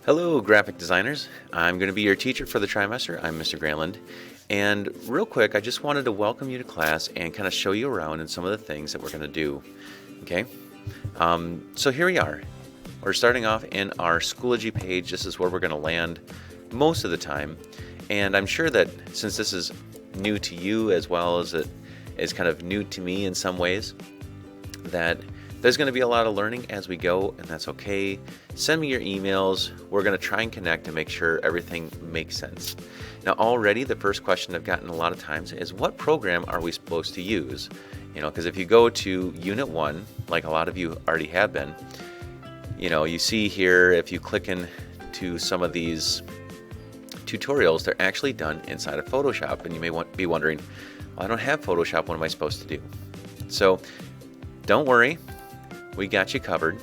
Hello, graphic designers. I'm going to be your teacher for the trimester. I'm Mr. Granlund. And real quick, I just wanted to welcome you to class and kind of show you around and some of the things that we're going to do. Okay? So here we are. We're starting off in our Schoology page. This is where we're going to land most of the time. And I'm sure that since this is new to you as well as it is kind of new to me in some ways, that there's going to be a lot of learning as we go, and that's okay. Send me your emails. We're going to try and connect to make sure everything makes sense. Now, already the first question I've gotten a lot of times is, what program are we supposed to use? Because if you go to Unit 1, like a lot of you already have been, you see here, if you click into some of these tutorials, they're actually done inside of Photoshop, and you may be wondering, well, I don't have Photoshop, what am I supposed to do? So don't worry. We got you covered.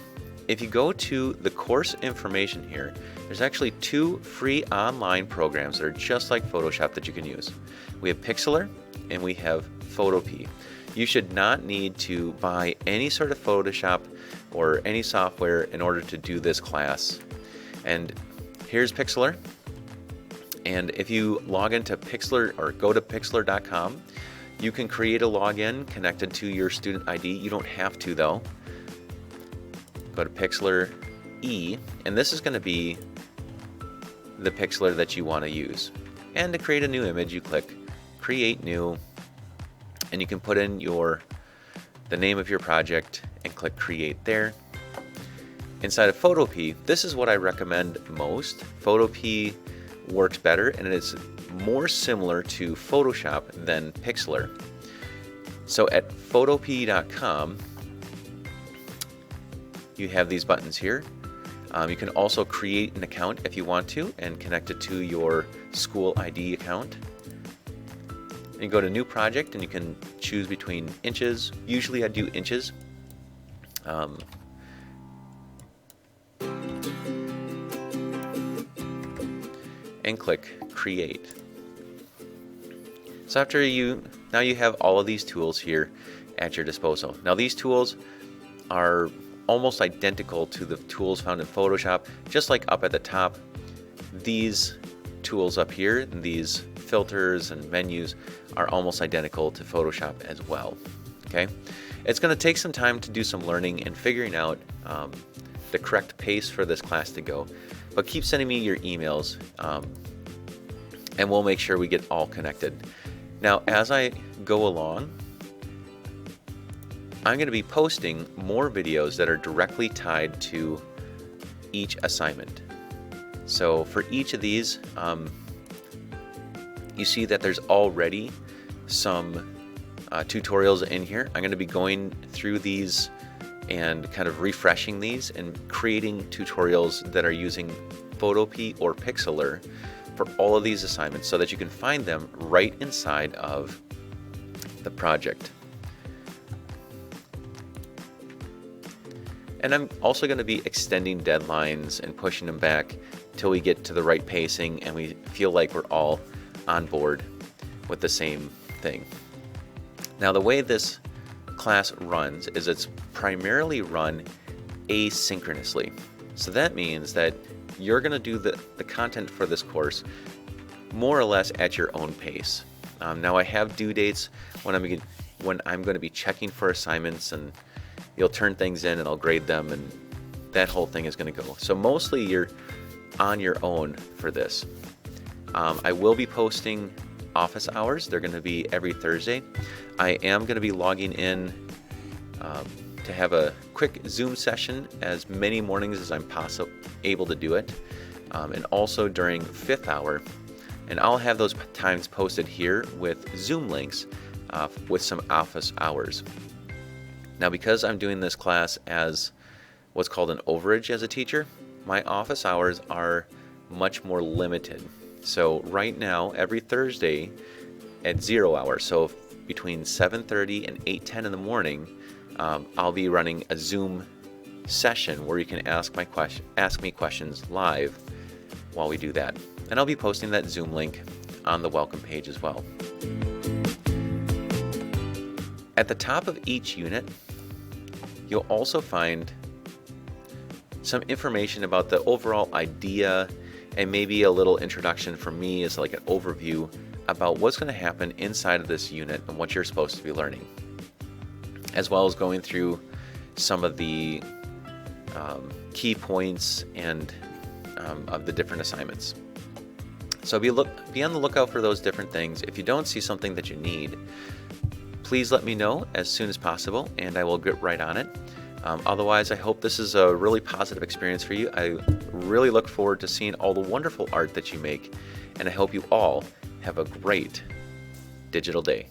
If you go to the course information here, there's actually 2 free online programs that are just like Photoshop that you can use. We have Pixlr and we have Photopea. You should not need to buy any sort of Photoshop or any software in order to do this class. And here's Pixlr. And if you log into Pixlr or go to pixlr.com, you can create a login connected to your student ID. You don't have to though. Go to Pixlr E, and this is going to be the Pixlr that you want to use. And to create a new image, you click Create New, and you can put in the name of your project and click Create there. Inside of Photopea, this is what I recommend most. Photopea works better, and it is more similar to Photoshop than Pixlr. So at photopea.com, you have these buttons here. You can also create an account if you want to and connect it to your school ID account. And you go to New Project and you can choose between inches. Usually I do inches. And click Create. So now you have all of these tools here at your disposal. Now these tools are almost identical to the tools found in Photoshop. Just like up at the top, these tools up here and these filters and menus are almost identical to Photoshop as well. Okay, it's going to take some time to do some learning and figuring out the correct pace for this class to go, but keep sending me your emails and we'll make sure we get all connected. Now as I go along, I'm going to be posting more videos that are directly tied to each assignment. So for each of these, you see that there's already some tutorials in here. I'm going to be going through these and kind of refreshing these and creating tutorials that are using Photopea or Pixlr for all of these assignments so that you can find them right inside of the project. And I'm also going to be extending deadlines and pushing them back till we get to the right pacing and we feel like we're all on board with the same thing. Now the way this class runs is it's primarily run asynchronously. So that means that you're going to do the content for this course more or less at your own pace. Now I have due dates when I'm going to be checking for assignments, and you'll turn things in and I'll grade them, and that whole thing is going to go. So mostly you're on your own for this. I will be posting office hours. They're going to be every Thursday. I am going to be logging in to have a quick Zoom session as many mornings as I'm able to do it, and also during 5th hour. And I'll have those times posted here with Zoom links with some office hours. Now, because I'm doing this class as what's called an overage as a teacher, my office hours are much more limited. So right now, every Thursday at 0 hour, so between 7:30 and 8:10 in the morning, I'll be running a Zoom session where you can ask me questions live while we do that. And I'll be posting that Zoom link on the welcome page as well. At the top of each unit, you'll also find some information about the overall idea, and maybe a little introduction from me as like an overview about what's going to happen inside of this unit and what you're supposed to be learning, as well as going through some of the key points and of the different assignments. So be on the lookout for those different things. If you don't see something that you need, please let me know as soon as possible, and I will get right on it. Otherwise, I hope this is a really positive experience for you. I really look forward to seeing all the wonderful art that you make, and I hope you all have a great digital day.